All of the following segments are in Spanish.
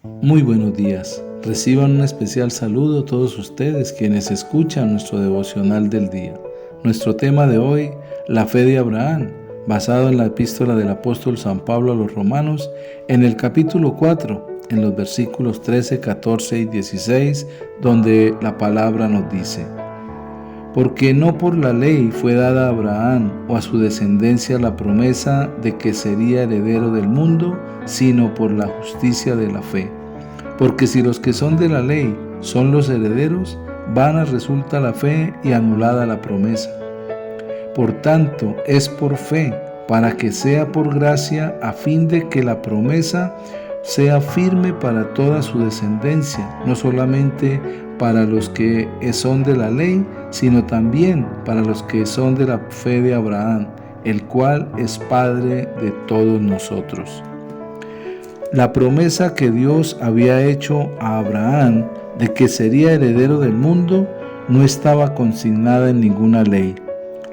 Muy buenos días. Reciban un especial saludo todos ustedes quienes escuchan nuestro devocional del día. Nuestro tema de hoy, la fe de Abraham, basado en la epístola del apóstol San Pablo a los Romanos, en el capítulo 4, en los versículos 13, 14 y 16, donde la palabra nos dice: porque no por la ley fue dada a Abraham o a su descendencia la promesa de que sería heredero del mundo, sino por la justicia de la fe. Porque si los que son de la ley son los herederos, vana resulta la fe y anulada la promesa. Por tanto, es por fe, para que sea por gracia, a fin de que la promesa sea firme para toda su descendencia, no solamente para los que son de la ley, sino también para los que son de la fe de Abraham, el cual es Padre de todos nosotros. La promesa que Dios había hecho a Abraham de que sería heredero del mundo no estaba consignada en ninguna ley.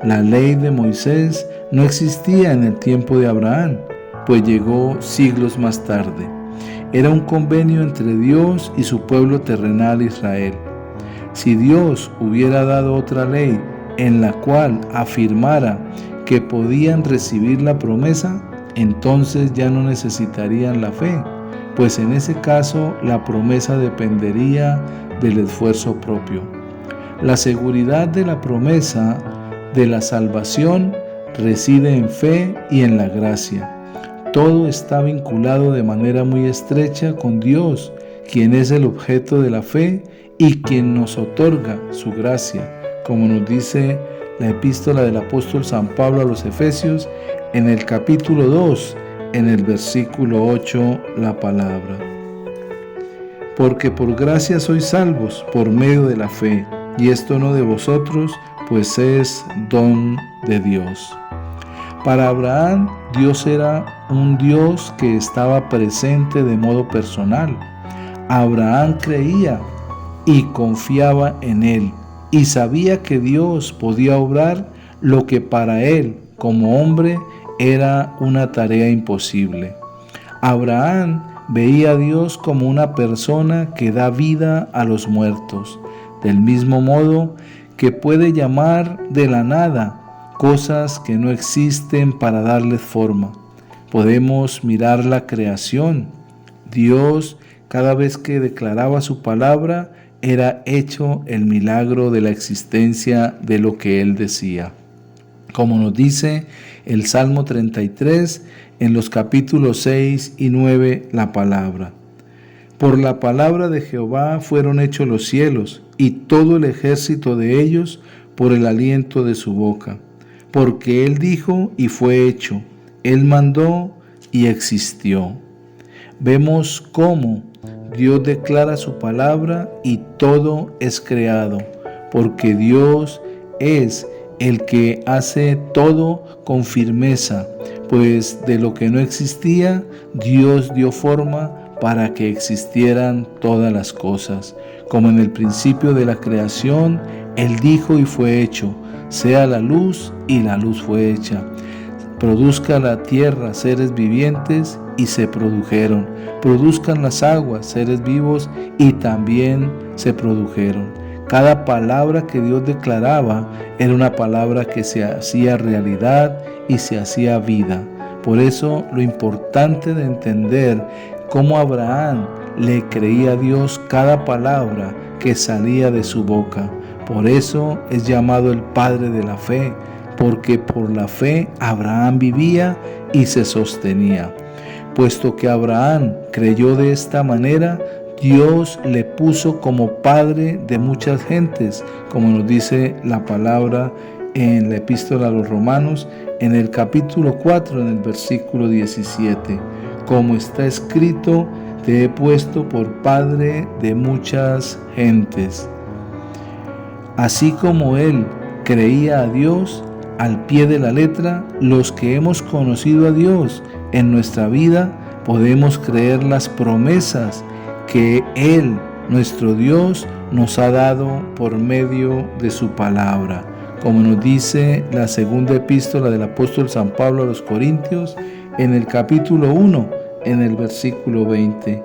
La ley de Moisés no existía en el tiempo de Abraham, pues llegó siglos más tarde. Era un convenio entre Dios y su pueblo terrenal Israel. Si Dios hubiera dado otra ley en la cual afirmara que podían recibir la promesa, entonces ya no necesitarían la fe, pues en ese caso la promesa dependería del esfuerzo propio. La seguridad de la promesa de la salvación reside en fe y en la gracia. Todo está vinculado de manera muy estrecha con Dios, quien es el objeto de la fe y quien nos otorga su gracia, como nos dice la epístola del apóstol San Pablo a los Efesios, en el capítulo 2, en el versículo 8, la palabra: porque por gracia sois salvos por medio de la fe, y esto no de vosotros, pues es don de Dios. Para Abraham, Dios era un Dios que estaba presente de modo personal. Abraham creía y confiaba en él, y sabía que Dios podía obrar lo que para él, como hombre, era una tarea imposible. Abraham veía a Dios como una persona que da vida a los muertos, del mismo modo que puede llamar de la nada cosas que no existen para darles forma. Podemos mirar la creación. Dios, cada vez que declaraba su palabra, era hecho el milagro de la existencia de lo que Él decía. Como nos dice el Salmo 33, en los capítulos 6 y 9, la palabra: por la palabra de Jehová fueron hechos los cielos, y todo el ejército de ellos por el aliento de su boca. Porque Él dijo y fue hecho, Él mandó y existió. Vemos cómo Dios declara su palabra y todo es creado, porque Dios es el que hace todo con firmeza, pues de lo que no existía, Dios dio forma para que existieran todas las cosas. Como en el principio de la creación, Él dijo y fue hecho: sea la luz, y la luz fue hecha. Produzca la tierra seres vivientes, y se produjeron. Produzcan las aguas seres vivos, y también se produjeron. Cada palabra que Dios declaraba era una palabra que se hacía realidad y se hacía vida. Por eso lo importante de entender cómo Abraham le creía a Dios cada palabra que salía de su boca. Por eso es llamado el Padre de la fe, porque por la fe Abraham vivía y se sostenía. Puesto que Abraham creyó de esta manera, Dios le puso como padre de muchas gentes, como nos dice la palabra en la epístola a los Romanos, en el capítulo 4, en el versículo 17. Como está escrito: te he puesto por padre de muchas gentes. Así como él creía a Dios al pie de la letra, los que hemos conocido a Dios en nuestra vida podemos creer las promesas que Él, nuestro Dios, nos ha dado por medio de su palabra. Como nos dice la segunda epístola del apóstol San Pablo a los Corintios, en el capítulo 1, en el versículo 20.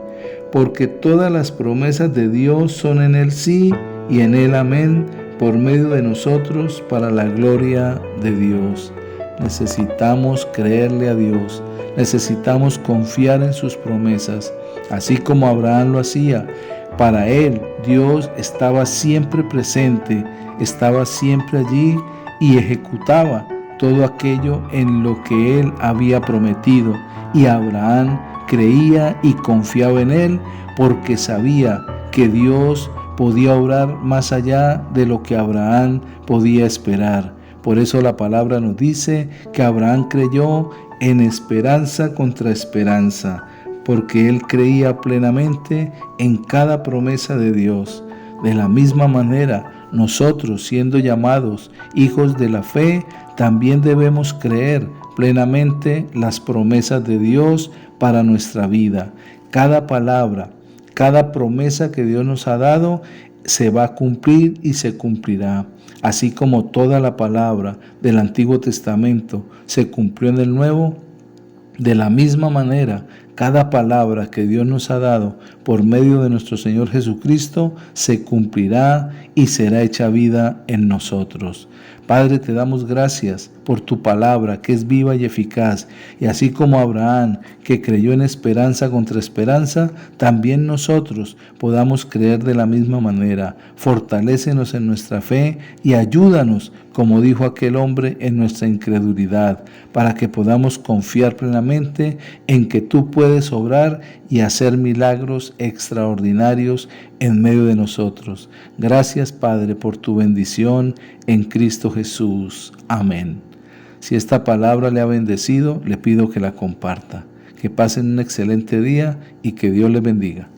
porque todas las promesas de Dios son en Él sí y en Él amén, por medio de nosotros, para la gloria de Dios. Necesitamos creerle a Dios, necesitamos confiar en sus promesas, así como Abraham lo hacía. Para él, Dios estaba siempre presente, estaba siempre allí y ejecutaba todo aquello en lo que él había prometido. Y Abraham creía y confiaba en él porque sabía que Dios podía obrar más allá de lo que Abraham podía esperar. Por eso la palabra nos dice que Abraham creyó en esperanza contra esperanza, porque él creía plenamente en cada promesa de Dios. De la misma manera, nosotros, siendo llamados hijos de la fe, también debemos creer plenamente las promesas de Dios para nuestra vida. Cada palabra, cada promesa que Dios nos ha dado se va a cumplir y se cumplirá. Así como toda la palabra del Antiguo Testamento se cumplió en el Nuevo, de la misma manera, cada palabra que Dios nos ha dado por medio de nuestro Señor Jesucristo se cumplirá y será hecha vida en nosotros. Padre, te damos gracias por tu palabra que es viva y eficaz, y así como Abraham, que creyó en esperanza contra esperanza, también nosotros podamos creer de la misma manera. Fortalécenos en nuestra fe y ayúdanos, como dijo aquel hombre, en nuestra incredulidad, para que podamos confiar plenamente en que tú puedes obrar y hacer milagros extraordinarios en medio de nosotros. Gracias, Padre, por tu bendición en Cristo Jesús. Amén. Si esta palabra le ha bendecido, le pido que la comparta. Que pasen un excelente día y que Dios les bendiga.